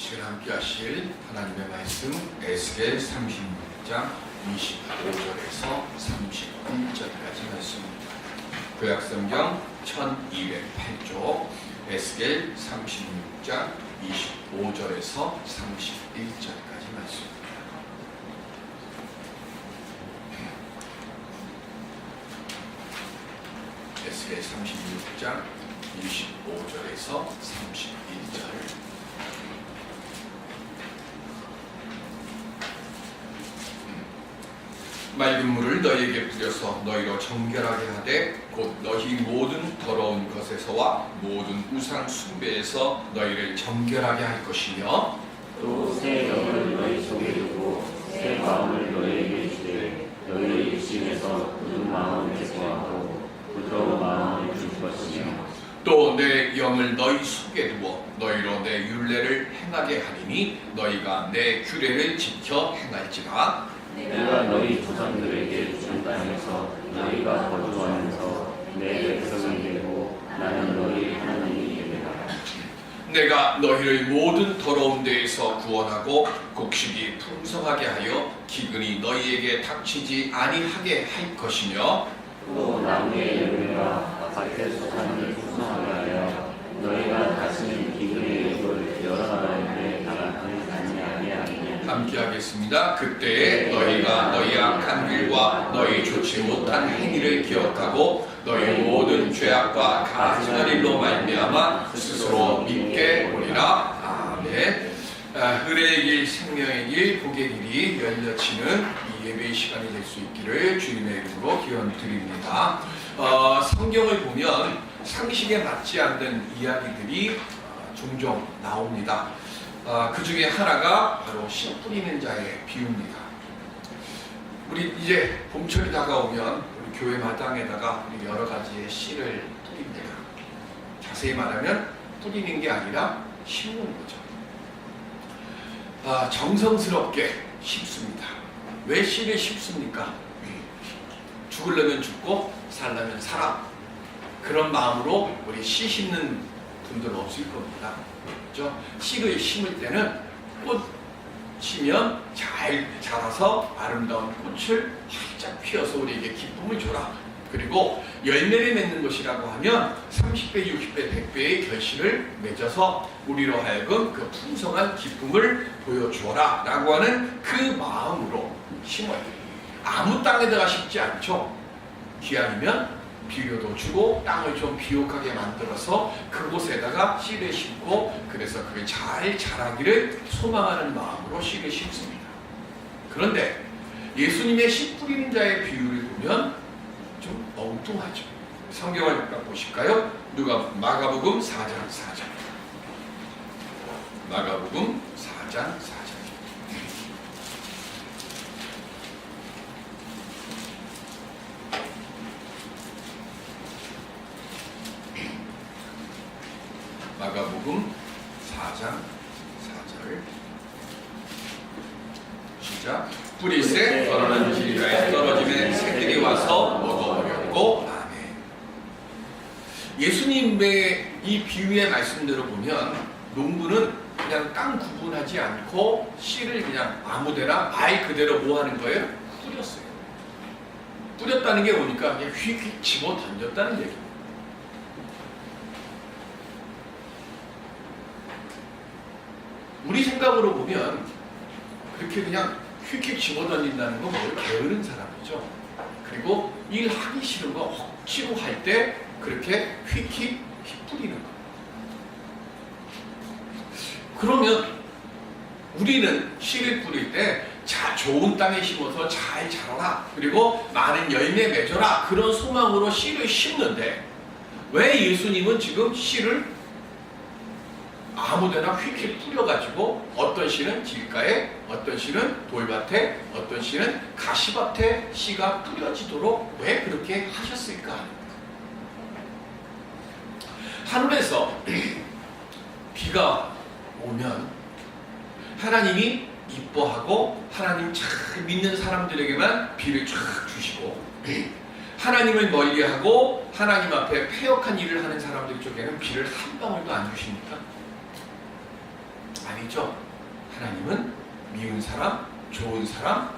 시간 함께 하실 하나님의 말씀 에스겔 36장 25절에서 31절까지 말씀입니다. 구약성경 1208쪽 에스겔 36장 25절에서 31절까지 말씀입니다. 에스겔 36장 25절에서 31절. 맑은 물을 너희에게 뿌려서 너희로 정결하게 하되 곧 너희 모든 더러운 것에서와 모든 우상 숭배에서 너희를 정결하게 할 것이며 또 새 영을 너희 속에 두고 새 마음을 너희에게 주되 너희 육신에서 굳은 마음을 제거하고 부드러운 마음을 줄 것이며 또 내 영을 너희 속에 두어 너희로 내 율례를 행하게 하리니 너희가 내 규례를 지켜 행할지라. 내가 너희 조상들에게 준 땅에서 너희가 거주하면서 내 백성이 되고 나는 너희 하나님이 되리라. 내가 너희를 모든 더러운 데에서 구원하고 곡식이 풍성하게 하여 기근이 너희에게 닥치지 아니하게 할 것이며 또 나무의 열매가 밭에서 산을 풍성하게 하여 너희가 다시는 기근의 욕을 여러 나라에 당하지 아니하리니. 함께 하겠습니다. 그때에 너희가 너희 악한 길과 너희 좋지 못한 행위를 기억하고 너희 모든 죄악과 가증한 일로 말미암아 스스로 믿게 오리라. 아멘. 의뢰의 길, 생명의 길, 복의 길이 열려치는 이 예배의 시간이 될 수 있기를 주님의 이름으로 기원드립니다. 성경을 보면 상식에 맞지 않는 이야기들이 종종 나옵니다. 그 중에 하나가 바로 씨 뿌리는 자의 비유입니다. 우리 이제 봄철이 다가오면 우리 교회 마당에다가 우리 여러 가지의 씨를 뿌립니다. 자세히 말하면 뿌리는 게 아니라 심는 거죠. 정성스럽게 심습니다. 왜 씨를 심습니까? 죽으려면 죽고 살려면 살아. 그런 마음으로 우리 씨 심는 분들은 없을 겁니다. 그렇죠? 씨를 심을 때는 꽃 심으면 잘 자라서 아름다운 꽃을 활짝 피워서 우리에게 기쁨을 줘라. 그리고 열매를 맺는 것이라고 하면 30배, 60배, 100배의 결실을 맺어서 우리로 하여금 그 풍성한 기쁨을 보여주어라 라고 하는 그 마음으로 심어야 돼요. 아무 땅에다가 심지 않죠. 기왕이면 비료도 주고 땅을 좀 비옥하게 만들어서 그곳에다가 씨를 심고 그래서 그게 잘 자라기를 소망하는 마음으로 씨를 심습니다. 그런데 예수님의 씨 뿌리는 자의 비유를 보면 좀 엉뚱하죠. 성경을 잠깐 보실까요? 마가복음 4장 4절. 마가복음 4장 4절. 마가복음 4장 4절. 시작. 뿌리새 떨어진 길가에 떨어지면 새들이 와서 먹어버렸고. 아멘. 예수님의 이 비유의 말씀대로 보면 농부는 그냥 땅 구분하지 않고 씨를 그냥 아무데나 말 그대로 뭐 하는 거예요? 뿌렸어요. 뿌렸다는 게 뭐니까 그냥 휙휙 집어 던졌다는 얘기입니다. 우리 생각으로 보면 그렇게 그냥 휙휙 집어던진다는 건 뭘 게으른 사람이죠. 그리고 일하기 싫은 거 억지로 할 때 그렇게 휙휙 뿌리는 거. 그러면 우리는 씨를 뿌릴 때 좋은 땅에 심어서 잘 자라라. 그리고 많은 열매 맺어라. 그런 소망으로 씨를 심는데 왜 예수님은 지금 씨를 아무데나 휙휙 뿌려가지고 어떤 씨는 길가에, 어떤 씨는 돌밭에, 어떤 씨는 가시밭에 씨가 뿌려지도록 왜 그렇게 하셨을까? 하늘에서 비가 오면 하나님이 이뻐하고 하나님 잘 믿는 사람들에게만 비를 쫙 주시고 하나님을 멀리하고 하나님 앞에 패역한 일을 하는 사람들 쪽에는 비를 한 방울도 안 주십니까? 아니죠. 하나님은 미운 사람, 좋은 사람,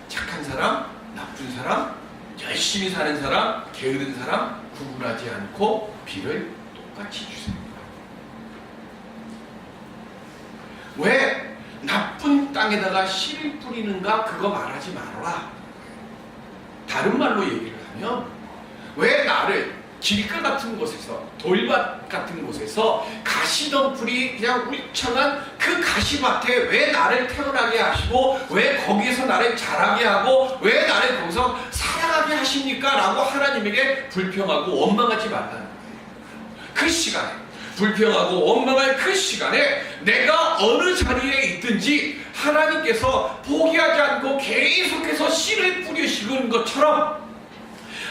착한 사람, 나쁜 사람, 열심히 사는 사람, 게으른 사람 구분하지 않고 비를 똑같이 주십니다. 왜 나쁜 땅에다가 씨를 뿌리는가 그거 말하지 말아라. 다른 말로 얘기를 하면 왜 나를 길가 같은 곳에서 돌밭 같은 곳에서 가시덤불이 그냥 울창한 그 가시밭에 왜 나를 태어나게 하시고 왜 거기에서 나를 자라게 하고 왜 나를 거기서 살아가게 하십니까? 라고 하나님에게 불평하고 원망하지 말라는 거예요. 그 시간에 불평하고 원망할 그 시간에 내가 어느 자리에 있든지 하나님께서 포기하지 않고 계속해서 씨를 뿌리시는 것처럼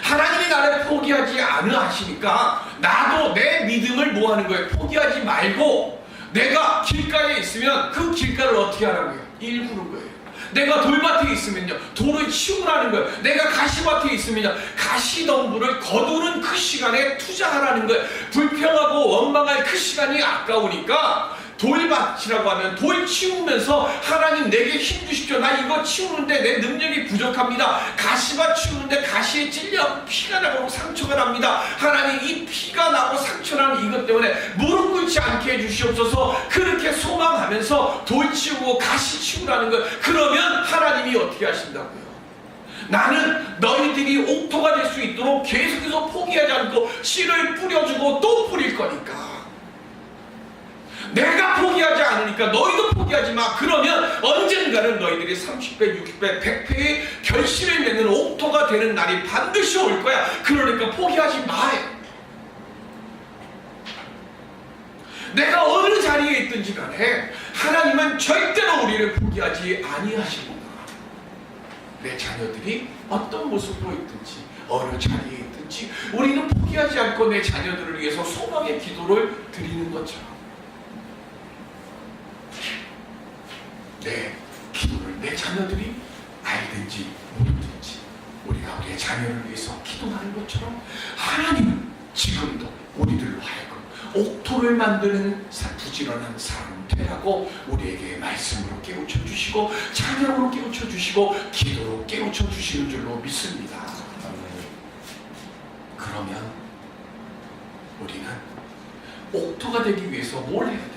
하나님이 나를 포기하지 않으시니까 나도 내 믿음을 뭐하는 거예요? 포기하지 말고 내가 길가에 있으면 그 길가를 어떻게 하라고요? 일구는 거예요. 내가 돌밭에 있으면요 돌을 치우라는 거예요. 내가 가시밭에 있으면요 가시덤불을 거두는 그 시간에 투자하라는 거예요. 불평하고 원망할 그 시간이 아까우니까 돌밭이라고 하면 돌 치우면서 하나님 내게 힘 주십시오. 나 이거 치우는데 내 능력이 부족합니다. 가시밭 치우는데 가시에 찔려 피가 나고 상처가 납니다. 하나님 이 피가 나고 상처나는 이것 때문에 무릎 꿇지 않게 해주시옵소서. 그렇게 소망하면서 돌 치우고 가시 치우라는 것. 그러면 하나님이 어떻게 하신다고요? 나는 너희들이 옥토가 될 수 있도록 계속해서 포기하지 않고 씨를 뿌려주고 또 뿌릴 거니까. 내가 포기하지 않으니까 너희도 포기하지 마. 그러면 언젠가는 너희들이 30배, 60배, 100배의 결실을 맺는 옥토가 되는 날이 반드시 올 거야. 그러니까 포기하지 마. 내가 어느 자리에 있든지 간에 하나님은 절대로 우리를 포기하지 아니하십니다. 내 자녀들이 어떤 모습으로 있든지 어느 자리에 있든지 우리는 포기하지 않고 내 자녀들을 위해서 소망의 기도를 드리는 것처럼 내 기도를 내 자녀들이 알든지 모르든지 우리가 우리의 자녀를 위해서 기도하는 것처럼 하나님은 지금도 우리들로 하여금 옥토를 만드는 부지런한 사람 되라고 우리에게 말씀으로 깨우쳐 주시고 찬양으로 깨우쳐 주시고 기도로 깨우쳐 주시는 줄로 믿습니다. 그러면 우리는 옥토가 되기 위해서 뭘 해야 돼요?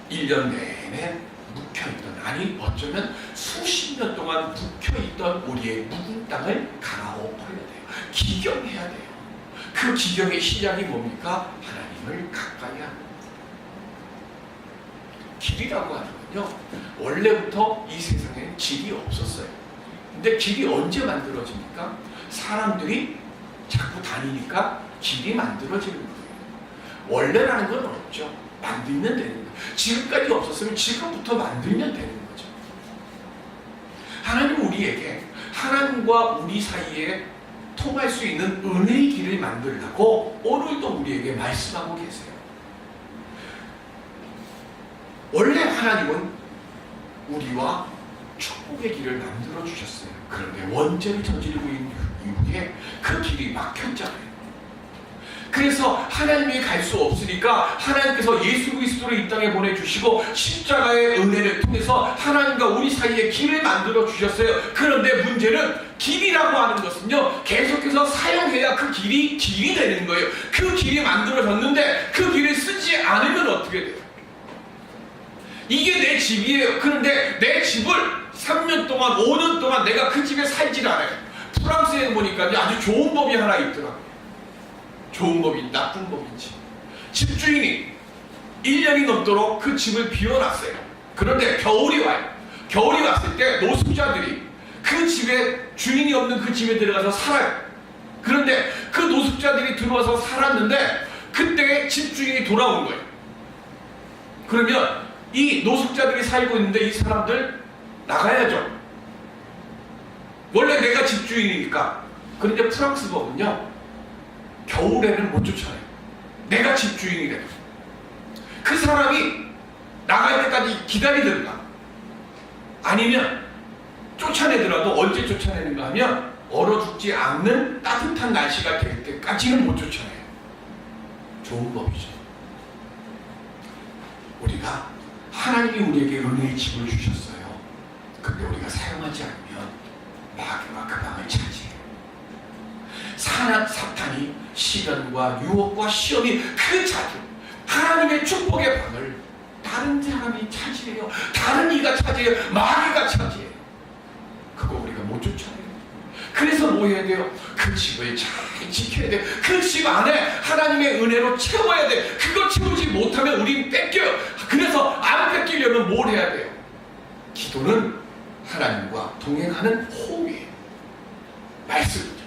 1년 내내 묵혀있던, 아니 어쩌면 수십 년 동안 묵혀있던 우리의 묵은 땅을 갈아엎어야 돼요. 기경해야 돼요. 그 기경의 시작이 뭡니까? 하나님을 가까이 하는 거예요. 길이라고 하는 건요 원래부터 이 세상에는 길이 없었어요. 근데 길이 언제 만들어집니까? 사람들이 자꾸 다니니까 길이 만들어지는 거예요. 원래라는 건 없죠. 만들면 되는 거예요. 지금까지 없었으면 지금부터 만들면 되는 거죠. 하나님은 우리에게 하나님과 우리 사이에 통할 수 있는 은혜의 길을 만들라고 오늘도 우리에게 말씀하고 계세요. 원래 하나님은 우리와 축복의 길을 만들어 주셨어요. 그런데 원죄를 저지르고 있는 이후에 그 길이 막혔잖아요. 그래서 하나님이 갈 수 없으니까 하나님께서 예수 그리스도를 이 땅에 보내주시고 십자가의 은혜를 통해서 하나님과 우리 사이에 길을 만들어 주셨어요. 그런데 문제는 길이라고 하는 것은요 계속해서 사용해야 그 길이 되는 거예요. 그 길이 만들어졌는데 그 길을 쓰지 않으면 어떻게 돼요? 이게 내 집이에요. 그런데 내 집을 3년 동안 5년 동안 내가 그 집에 살질 않아요. 프랑스에 보니까 아주 좋은 법이 하나 있더라고요. 좋은 법인지 나쁜 법인지 집주인이 1년이 넘도록 그 집을 비워놨어요. 그런데 겨울이 와요. 겨울이 왔을 때 노숙자들이 그 집에 주인이 없는 그 집에 들어가서 살아요. 그런데 그 노숙자들이 들어와서 살았는데 그때 집주인이 돌아온 거예요. 그러면 이 노숙자들이 살고 있는데 이 사람들 나가야죠. 원래 내가 집주인이니까. 그런데 프랑스 법은요 겨울에는 못 쫓아내요. 내가 집주인이래도. 그 사람이 나갈 때까지 기다리든가 아니면 쫓아내더라도 언제 쫓아내는가 하면 얼어 죽지 않는 따뜻한 날씨가 될 때까지는 못 쫓아내요. 좋은 법이죠. 우리가 하나님이 우리에게 은혜의 집을 주셨어요. 근데 우리가 사용하지 않으면 마귀가 그 방을 차지해요. 사탄이 시련과 유혹과 시험이 그 자주 하나님의 축복의 방을 다른 사람이 차지해요. 다른 이가 차지해요. 마귀가 차지해요. 그거 우리가 못 쫓아내요. 그래서 뭐 해야 돼요? 그 집을 잘 지켜야 돼요. 그 집 안에 하나님의 은혜로 채워야 돼요. 그거 채우지 못하면 우린 뺏겨요. 그래서 안 뺏기려면 뭘 해야 돼요? 기도는 하나님과 동행하는 호흡이에요. 말씀이죠.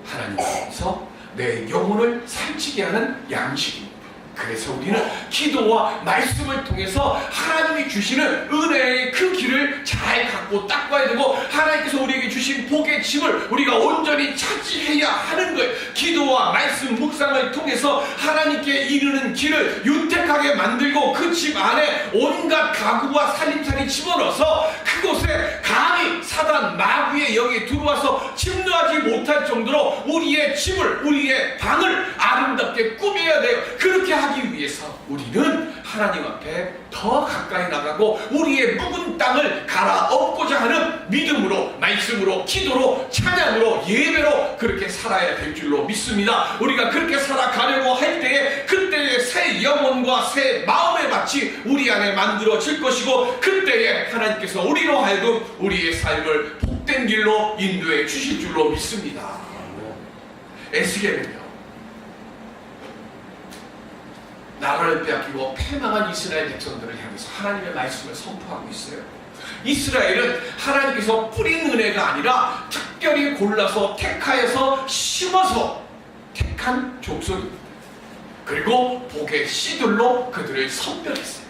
하나님께서 내 영혼을 살찌게 하는 양식입니다. 그래서 우리는 기도와 말씀을 통해서 하나님이 주시는 은혜의 그 길을 잘 갖고 닦아야 되고, 하나님께서 우리에게 주신 복의 짐을 우리가 온전히 차지해야 하는 거예요. 기도와 말씀 묵상을 통해서 하나님께 이르는 길을 윤택하게 만들고, 그 집 안에 온갖 가구와 살림살이 집어넣어서 그곳에 감히 사단 마귀의 영이 들어와서 침노하지 못할 정도로 우리의 집을, 우리의 방을 아름답게 꾸며야 돼요. 그렇게 하기 위해서 우리는 하나님 앞에 더 가까이 나가고 우리의 묵은 땅을 갈아엎고자 하는 믿음으로, 말씀으로, 기도로, 찬양으로, 예배로 그렇게 살아야 될 줄로 믿습니다. 우리가 그렇게 살아가려고 할 때에 그때의 새 영혼과 새 마음의 밭이 우리 안에 만들어질 것이고, 그때에 하나님께서 우리로 하여금 우리의 삶을 복된 길로 인도해 주실 줄로 믿습니다. 에스겔은요, 나라를 빼앗기고 패망한 이스라엘 백성들을 향해서 하나님의 말씀을 선포하고 있어요. 이스라엘은 하나님께서 뿌린 은혜가 아니라 특별히 골라서 택하여서 심어서 택한 족속입니다. 그리고 복의 씨들로 그들을 선별했어요.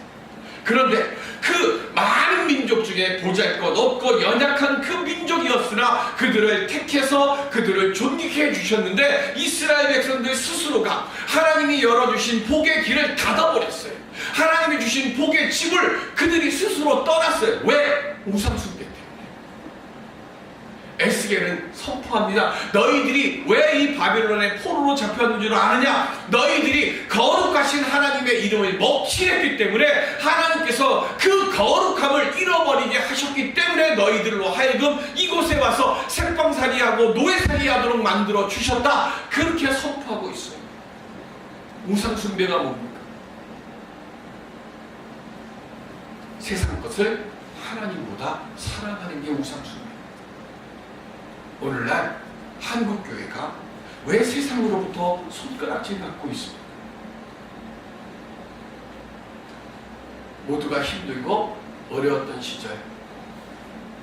그런데 그 많은 민족 중에 보잘것없고 연약한 그 민족이었으나 그들을 택해서 그들을 존귀케 해주셨는데, 이스라엘 백성들 스스로가 하나님이 열어주신 복의 길을 닫아버렸어요. 하나님이 주신 복의 집을 그들이 스스로 떠났어요. 왜? 우상숭배 때문에. 에스겔은 선포합니다. 너희들이 왜 이 바벨론의 포로로 잡혔는 줄 아느냐? 너희들이 거룩하신 하나님의 이름을 먹칠했기 때문에 하나님께서 그 거룩함을 잃어버리게 하셨기 때문에 너희들로 하여금 이곳에 와서 색방살이하고 노예살이하도록 만들어 주셨다. 그렇게 선포하고 있어요. 우상숭배가 뭡니까? 세상 것을 하나님보다 사랑하는 게 우상숭배. 오늘날 한국교회가 왜 세상으로부터 손가락질 받고 있습니까? 모두가 힘들고 어려웠던 시절,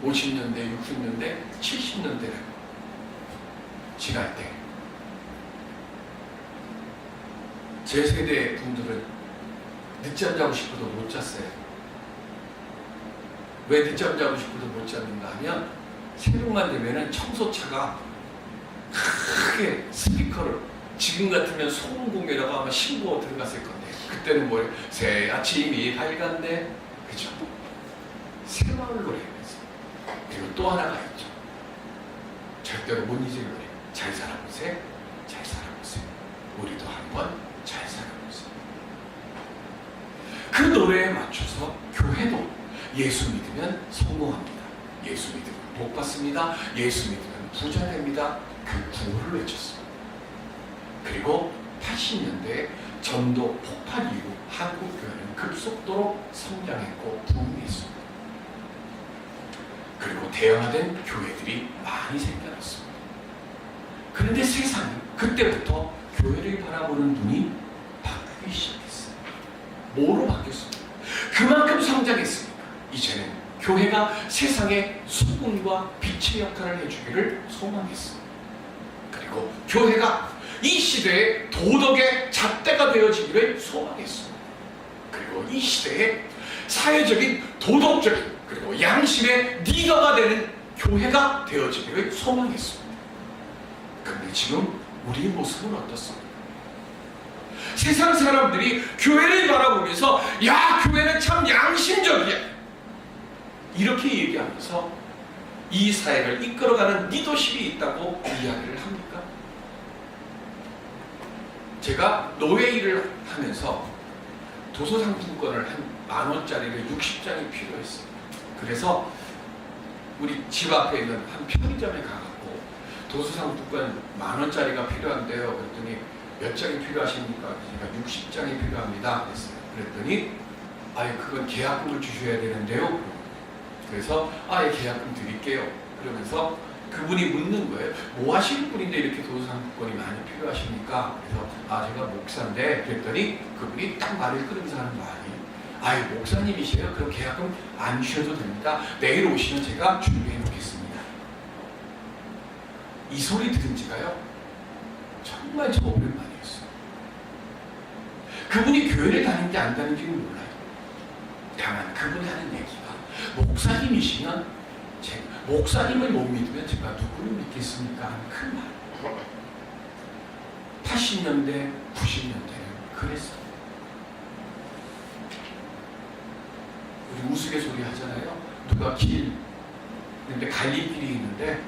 50년대, 60년대, 70년대 지날 때 제 세대 분들은 늦잠 자고 싶어도 못 잤어요. 왜 늦잠 자고 싶어도 못 잤는가 하면, 새벽만 되면은 청소차가 크게 스피커를, 지금 같으면 소음 공개라고 아마 신고 들어갔을 건데, 그때는 뭐예요? 새 아침이 밝았네, 그죠? 새마을 노래면서. 그리고 또 하나가 있죠. 절대로 못 잊을 노래. 잘 살아보세요. 잘 살아보세요. 우리도 한번 잘 살아보세요. 그 노래에 맞춰서 교회도 예수 믿으면 성공합니다. 예수 믿으면 복 받습니다. 예수 믿으면 부자 됩니다. 그 구호를 외쳤습니다. 그리고 80년대 전도 폭발 이후 한국교회는 급속도로 성장했고 부흥했습니다. 그리고 대형화된 교회들이 많이 생겨났습니다. 그런데 세상은 그때부터 교회를 바라보는 눈이 바뀌기 시작했어요. 뭐로 바뀌었습니까? 그만큼 성장했으니까 이제는 교회가 세상의 소금과 빛의 역할을 해주기를 소망했습니다. 그리고 교회가 이 시대의 도덕의 잣대가 되어지기를 소망했습니다. 그리고 이 시대의 사회적인, 도덕적인, 그리고 양심의 리더가 되는 교회가 되어지기를 소망했습니다. 그런데 지금 우리의 모습은 어떻습니까? 세상 사람들이 교회를 바라보면서 야, 교회는 참 양심적이야, 이렇게 얘기하면서 이 사회를 이끌어가는 리더십이 있다고 이야기를 합니까? 제가 노예 일을 하면서 도서상품권을 한 10,000원짜리를 60장이 필요했어요. 그래서 우리 집 앞에 있는 한 편의점에 가갖고 도서상품권 10,000원짜리가 필요한데요. 그랬더니 몇 장이 필요하십니까? 그러니까 60장이 필요합니다. 그랬어요. 그랬더니 아예 그건 계약금을 주셔야 되는데요. 그래서 아예 계약금 드릴게요. 그러면서 그분이 묻는 거예요. 뭐 하시는 분인데 이렇게 도서상품권이 많이 필요하십니까? 그래서 제가 목사인데 그랬더니 그분이 딱 말을 끊으면서 하는 말이 아예 목사님이세요? 그럼 계약금 안 주셔도 됩니다. 내일 오시면 제가 준비해 놓겠습니다. 이 소리 들은 지가요 정말 저 오랜만이었어요. 그분이 교회를 다니는지 안 다니는지는 몰라요. 다만 그분이 하는 얘기가 목사님이시면 목사님을 못 믿으면 제가 누구를 믿겠습니까? 하는 큰 말. 80년대, 90년대는 그랬어요. 우리 우스갯소리 하잖아요. 누가 근데 갈림길이 있는데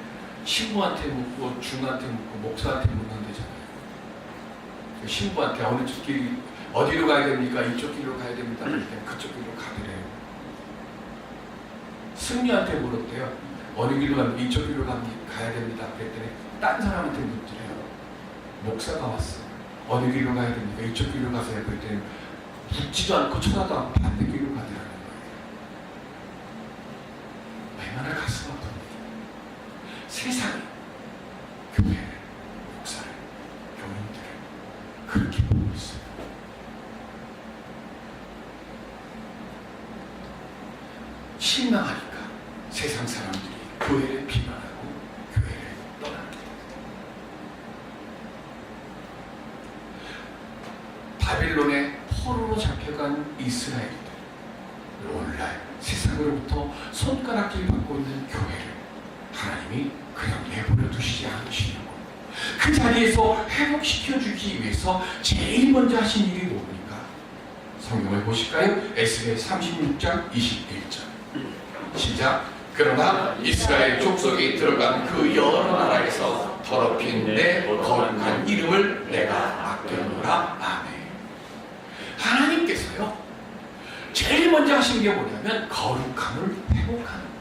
신부한테 묻고 중한테 묻고 목사한테 묻는 데잖아요. 신부한테 어느 쪽 길 어디로 가야 됩니까? 이쪽 길로 가야 됩니다. 그럴 때 그쪽 길로 가더래요. 승리한테 물었대요. 어느 길로 가면 이쪽 길로 가야 됩니다. 그랬더니 딴 사람한테 묻더래요. 목사가 왔어. 어느 길로 가야 됩니까? 이쪽 길로 가세요. 그랬더니 묻지도 않고 쳐다도 않고 반대길로 가더라는 거예요. 얼마나 가슴 아픈 일이야. 세상이 교회를, 목사를, 교인들을 그렇게 보고 있어요. 실망하니까 세상 사람들이 교회를 비난하고 교회를 떠납니다. 바빌론의 포로로 잡혀간 이스라엘들 오늘날 세상으로부터 손가락질 받고 있는 교회를 하나님이 그냥 내버려 두시지 않으시려고 그 자리에서 회복시켜주기 위해서 제일 먼저 하신 일이 뭡니까? 성경을 보실까요? 에스겔 36장 21절 시작. 그러나 이스라엘 족속이 들어간 그 여러 나라에서 더럽힌 내 거룩한 이름을 내가 아껴노라. 아멘. 하나님께서요 제일 먼저 하신 게 뭐냐면 거룩함을 회복하는 거예요.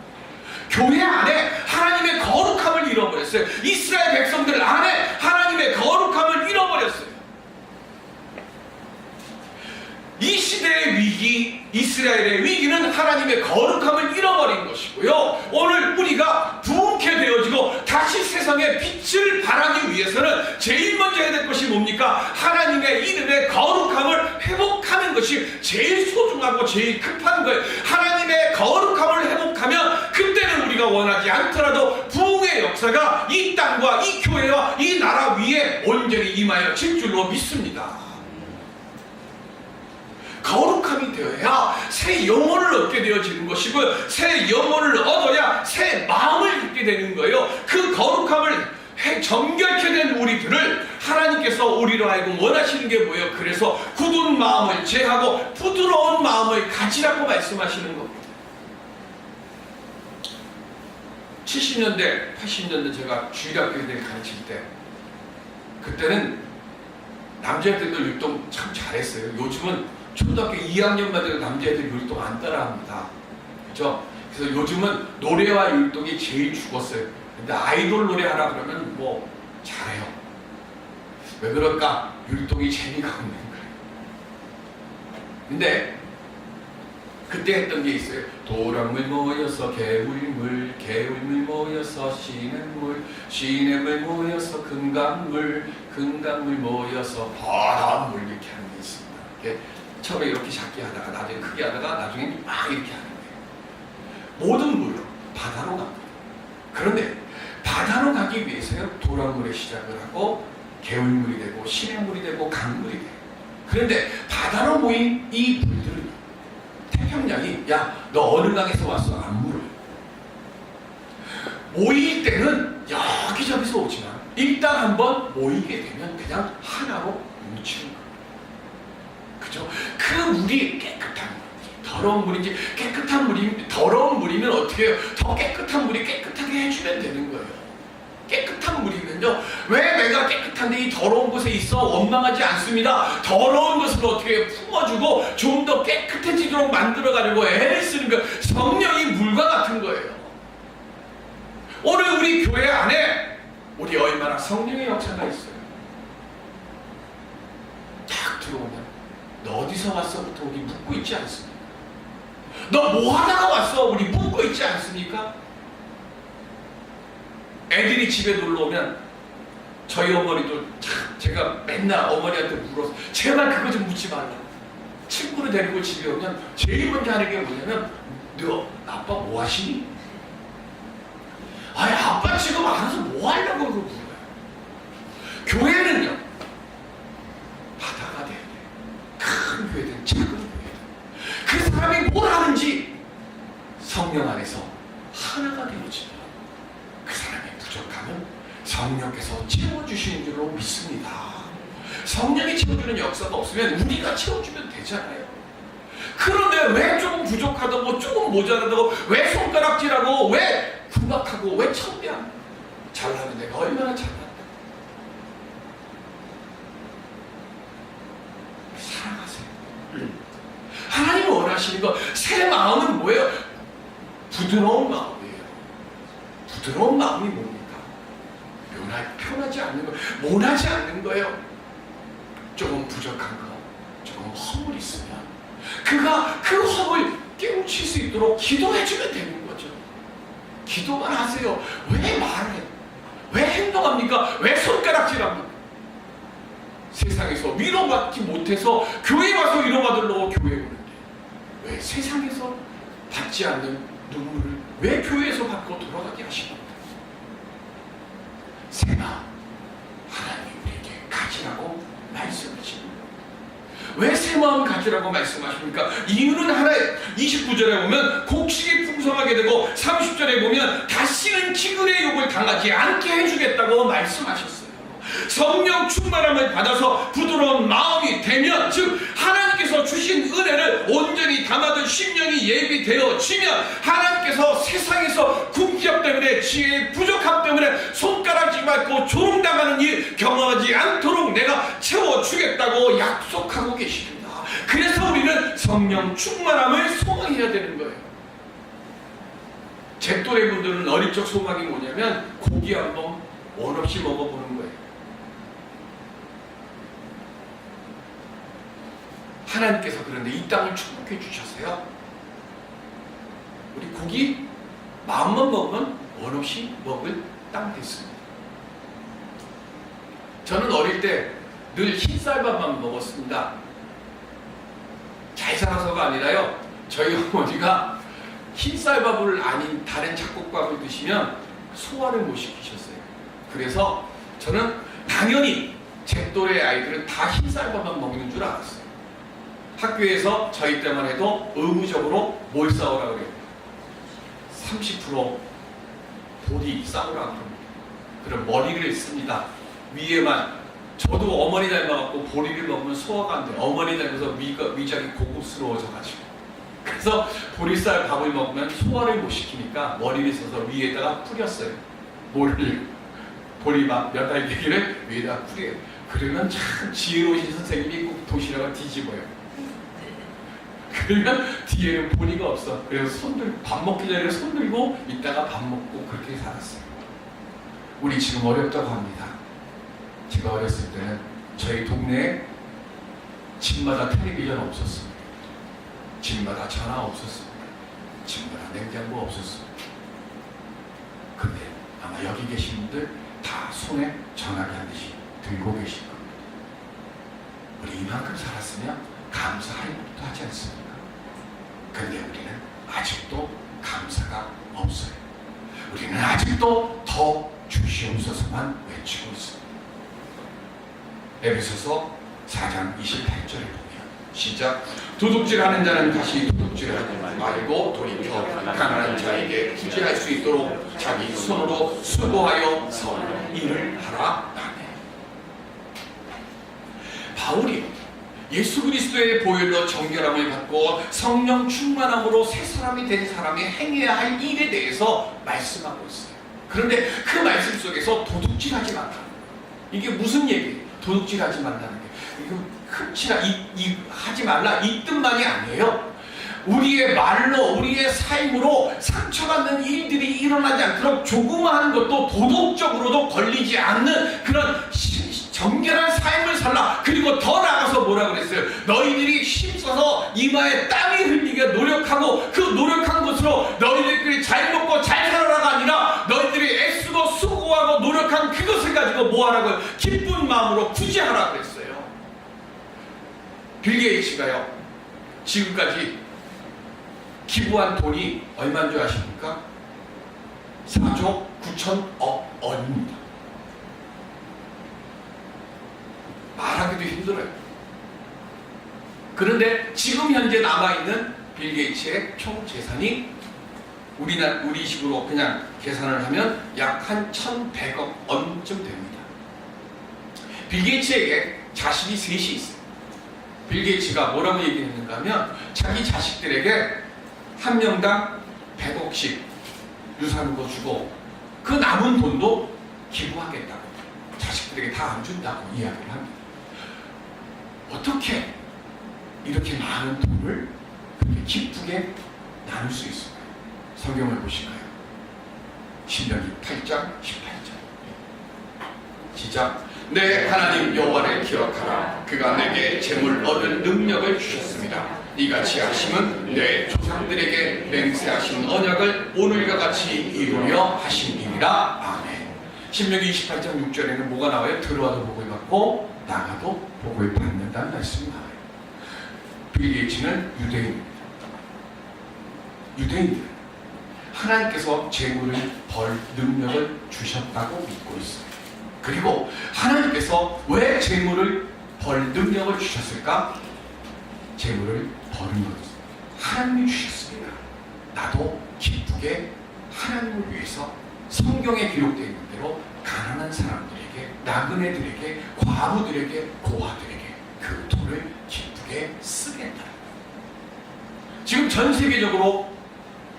교회 안에 하나님의 거룩함을 잃어버렸어요. 이스라엘 백성들 안에 하나님의 거룩함을 잃어버렸어요. 이 시대의 위기, 이스라엘의 위기는 하나님의 거룩함을 잃어버린 것이고요. 오늘 우리가 부흥케 되어지고 다시 세상에 빛을 발하기 위해서는 제일 먼저 해야 될 것이 뭡니까? 하나님의 이름의 거룩함을 회복하는 것이 제일 소중하고 제일 급한 거예요. 하나님의 거룩함을 회복하면 그때는 우리가 원하지 않더라도 부흥의 역사가 이 땅과 이 교회와 이 나라 위에 온전히 임하여질 줄로 믿습니다. 거룩함이 되어야 새 영혼을 얻게 되어지는 것이고 새 영혼을 얻어야 새 마음을 갖게 되는 거예요. 그 거룩함을 정결케 된 우리들을 하나님께서 우리로 하여금 원하시는 게 뭐예요? 그래서 굳은 마음을 제하고 부드러운 마음을 가지라고 말씀하시는 겁니다. 70년대, 80년대 제가 주일학교에 가르칠 때 그때는 남자애들도 율동 참 잘했어요. 요즘은 초등학교 2학년만 돼도 남자애들 율동 안 따라합니다. 그죠? 그래서 요즘은 노래와 율동이 제일 죽었어요. 근데 아이돌 노래 하라 그러면 뭐 잘해요. 왜 그럴까? 율동이 재미가 없는 거예요. 근데 그때 했던 게 있어요. 도랑물 모여서 개울물, 개울물 모여서 시냇물, 시냇물 모여서 금강물, 금강물 모여서 바닷물 이렇게 하는 게 있습니다. 이렇게 처음에 이렇게 작게 하다가 나중에 크게 하다가 나중에 막 이렇게 하는 거예요. 모든 물은 바다로 갑니다. 그런데 바다로 가기 위해서요 도랑물에 시작을 하고 개울물이 되고 시냇물이 되고 강물이 돼요. 그런데 바다로 모인 이 물들은 태평양이 야 너 어느 강에서 왔어? 안 물어요. 모일 때는 여기저기서 오지만 일단 한번 모이게 되면 그냥 하나로 뭉치는 거예요. 그죠? 그 물이 깨끗한 물인지 더러운 물인지 깨끗한 물이 더러운 물이면 어떻게 해요? 더 깨끗한 물이 깨끗하게 해주면 되는 거예요. 깨끗한 물이면요 왜 내가 깨끗한 깨끗한데 이 더러운 곳에 있어 원망하지 않습니다. 더러운 것을 어떻게 품어주고 좀 더 깨끗해지도록 만들어가려고 애를 쓰는 거. 성령이 물과 같은 거예요. 오늘 우리 교회 안에 우리 얼마나 성령의 역사가 있어요. 딱 들어오면 너 어디서 왔어부터 우리 묻고 있지 않습니까? 너 뭐 하다가 왔어? 우리 묻고 있지 않습니까? 애들이 집에 놀러 오면 저희 어머니도 참 제가 맨날 어머니한테 물어서 제발 그거 좀 묻지 말라. 친구를 데리고 집에 오면 제일 먼저 하는 게 뭐냐면 너 아빠 뭐 하시니? 아니 아빠 지금 알아서 뭐 하려고 그러고 물어요. 교회는요 바다가 돼야 돼. 큰 교회든 작은 교회든 그 사람이 뭘 하는지 성령 안에서 하나가 되어지면 그 사람의 부족함은 성령께서 채워주시는 줄로 믿습니다. 성령이 채워주는 역사가 없으면 우리가 채워주면 되잖아요. 그런데 왜 조금 부족하다고 조금 모자라다고 왜 손가락질하고 왜 구박하고 왜 천대하고 잘나는 내가 얼마나 잘났다. 사랑하세요. 하나님이 원하시는 거 새 마음은 뭐예요? 부드러운 마음이에요. 부드러운 마음이 뭡니까? 편하지 않는 거, 모나지 않는 거예요. 조금 부족한 거, 조금 허물 있으면 그가 그 허물 깨우칠 수 있도록 기도해주면 되는 거죠. 기도만 하세요. 왜 말해? 왜 행동합니까? 왜 손가락질합니까? 세상에서 위로받지 못해서 교회 와서 위로받으려고 교회에 오는데 왜 세상에서 받지 않는 눈물을 왜 교회에서 받고 돌아가게 하십니까? 새마음 하나님이 우리에게 가지라고 말씀하십니다. 왜 새마음 가지라고 말씀하십니까? 이유는 하나예요. 29절에 보면 곡식이 풍성하게 되고 30절에 보면 다시는 기근의 욕을 당하지 않게 해주겠다고 말씀하셨어요. 성령 충만함을 받아서 부드러운 마음이 되면, 즉 하나님께서 주신 은혜를 온전히 담아둔 심령이 예비되어지면 하나님께서 세상에서 궁핍 때문에 지혜의 부족함 때문에 손가락질 받고 조롱당하는 일 경험하지 않도록 내가 채워주겠다고 약속하고 계십니다. 그래서 우리는 성령 충만함을 소망해야 되는 거예요. 제 또래 분들은 어릴 적 소망이 뭐냐면 고기 한번 원 없이 먹어보는 거예요. 하나님께서 그런데 이 땅을 축복해 주셔서요, 우리 고기 마음만 먹으면 원 없이 먹을 땅 됐습니다. 저는 어릴 때 늘 흰쌀밥만 먹었습니다. 잘 살아서가 아니라요, 저희 어머니가 흰쌀밥을 아닌 다른 잡곡밥을 드시면 소화를 못 시키셨어요. 그래서 저는 당연히 제 또래 아이들은 다 흰쌀밥만 먹는 줄 알았어요. 학교에서 저희 때만 해도 의무적으로 뭘 싸우라 그래요? 30% 보리 싸우라 그럽니다. 그럼 머리를 씁니다. 위에만. 저도 어머니 닮아갖고 보리를 먹으면 소화가 안 돼요. 어머니 닮아서 위장이 고급스러워져가지고. 그래서 보리쌀 밥을 먹으면 소화를 못 시키니까 머리를 써서 위에다가 뿌렸어요. 뭐를? 보리밥 몇 알갱이를 위에다가 뿌려요. 그러면 참 지혜로우신 선생님이 꼭 도시락을 뒤집어요. 그러면 뒤에는 보리가 없어. 그래서 밥 먹기 전에 손 들고 이따가 밥 먹고 그렇게 살았어요. 우리 지금 어렵다고 합니다. 제가 어렸을 때는 저희 동네에 집마다 텔레비전 없었습니다. 집마다 전화 없었습니다. 집마다 냉장고 없었습니다. 근데 아마 여기 계신 분들 다 손에 전화기 한 대씩 들고 계실 겁니다. 우리 이만큼 살았으면 감사할 것도 하지 않습니까? 근데 우리는 아직도 감사가 없어요. 우리는 아직도 더 주시옵소서만 외치고 있습니다. 에베소서 4장 28절에 보면 시작. 도둑질하는 자는 다시 도둑질하지 말고 돌이켜 가난한 자에게 구제할 수 있도록 자기 손으로 수고하여 선한 일을 하라. 아멘. 바울이 예수 그리스도의 보혈로 정결함을 받고 성령 충만함으로 새 사람이 된 사람이 행해야 할 일에 대해서 말씀하고 있어요. 그런데 그 말씀 속에서 도둑질하지 말라. 이게 무슨 얘기예요? 도둑질하지 말라는 게. 이거 흠치라 하지 말라 이 뜻만이 아니에요. 우리의 말로 우리의 삶으로 상처받는 일들이 일어나지 않도록 조그마한 것도 도덕적으로도 걸리지 않는 그런 정결한 삶을 살라. 그리고 더 나아가서 뭐라 그랬어요? 너희들이 힘써서 이마에 땀이 흘리게 노력하고 그 노력한 것으로 너희들끼리 잘 먹고 잘 살아라가 아니라 너희들이 애쓰고 수고하고 노력한 그것을 가지고 뭐하라고요? 기쁜 마음으로 구제하라 그랬어요. 빌 게이츠가요 지금까지 기부한 돈이 얼마인 줄 아십니까? 4조 9천억 원입니다. 말하기도 힘들어요. 그런데 지금 현재 남아있는 빌 게이츠의 총 재산이 우리 식으로 그냥 계산을 하면 약 한 1,100억 원쯤 됩니다. 빌 게이츠에게 자식이 셋이 있어요. 빌 게이츠가 뭐라고 얘기했는가 하면 자기 자식들에게 한 명당 100억씩 유산으로 주고 그 남은 돈도 기부하겠다고, 자식들에게 다 안 준다고 이야기를 합니다. 어떻게 이렇게 많은 돈을 그렇게 기쁘게 나눌 수 있을까요? 성경을 보실까요? 신명기 8장 18절 시작. 내 하나님 여호와를 기억하라. 그가 내게 재물 얻을 능력을 주셨습니다. 이같이 하심은 내 조상들에게 맹세하신 언약을 오늘과 같이 이루려 하심이니라. 아멘. 신명기 28장 6절에는 뭐가 나와요? 들어와도 복을 받고 나가도 복을 받는다는 말씀이 나와요. 빌 게이츠는 유대인입니다. 유대인들 하나님께서 재물을 벌 능력을 주셨다고 믿고 있어요. 그리고 하나님께서 왜 재물을 벌 능력을 주셨을까? 재물을 버는 것 하나님이 주셨습니다. 나도 기쁘게 하나님을 위해서 성경에 기록되어 있는 대로 가난한 사람들에게, 나그네들에게, 과부들에게, 고아들에게 그 돈을 기쁘게 쓰겠다. 지금 전 세계적으로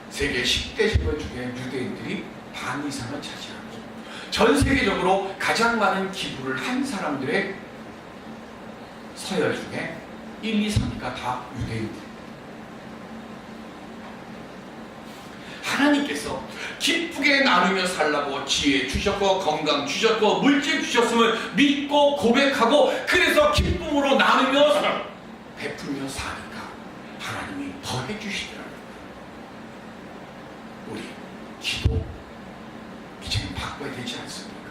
세계 10대 재벌 중에 유대인들이 반 이상을 차지합니다. 전 세계적으로 가장 많은 기부를 한 사람들의 서열 중에 1, 2, 3위가 다 유대인들. 하나님께서 기쁘게 나누며 살라고 지혜 주셨고 건강 주셨고 물질 주셨음을 믿고 고백하고 그래서 기쁨으로 나누며 베풀며 사니까 하나님이 더해 주시더라고요. 우리 기도 이제는 바꿔야 되지 않습니까?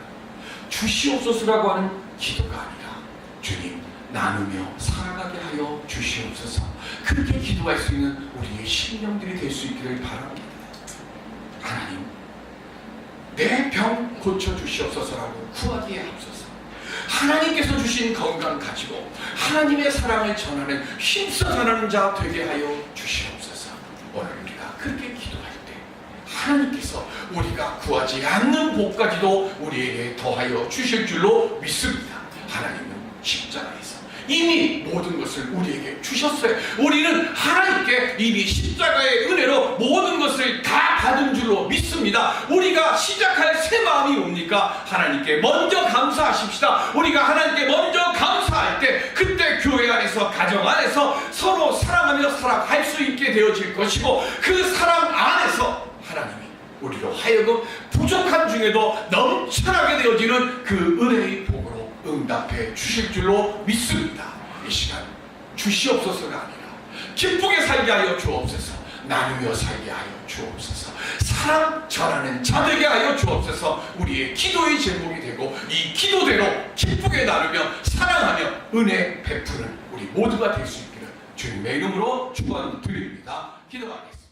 주시옵소서라고 하는 기도가 아니라 주님 나누며 살아가게 하여 주시옵소서. 그렇게 기도할 수 있는 우리의 심령들이 될 수 있기를 바랍니다. 하나님 내 병 고쳐주시옵소서라고 구하기에 앞서서 하나님께서 주신 건강 가지고 하나님의 사랑을 전하는 힘써 전하는 자 되게 하여 주시옵소서. 오늘 우리가 그렇게 기도할 때 하나님께서 우리가 구하지 않는 복까지도 우리에게 더하여 주실 줄로 믿습니다. 하나님은 십자가에서 이미 모든 것을 우리에게 주셨어요. 우리는 하나님께 이미 십자가의 은혜로 모든 것을 다 받은 줄로 믿습니다. 우리가 시작할 새 마음이 뭡니까? 하나님께 먼저 감사하십시다. 우리가 하나님께 먼저 감사할 때 그때 교회 안에서 가정 안에서 서로 사랑하며 살아갈 수 있게 되어질 것이고 그 사랑 안에서 하나님이 우리로 하여금 부족한 중에도 넘쳐나게 되어지는 그 은혜의 복으로 응답해 주실 줄로 믿습니다. 이 시간 주시옵소서가 아니라 기쁘게 살게 하여 주옵소서. 나누며 살게 하여 주옵소서. 사랑 전하는 자 되게 하여 주옵소서. 우리의 기도의 제목이 되고 이 기도대로 기쁘게 나누며 사랑하며 은혜 베푸는 우리 모두가 될 수 있기를 주님의 이름으로 축원드립니다. 기도하겠습니다.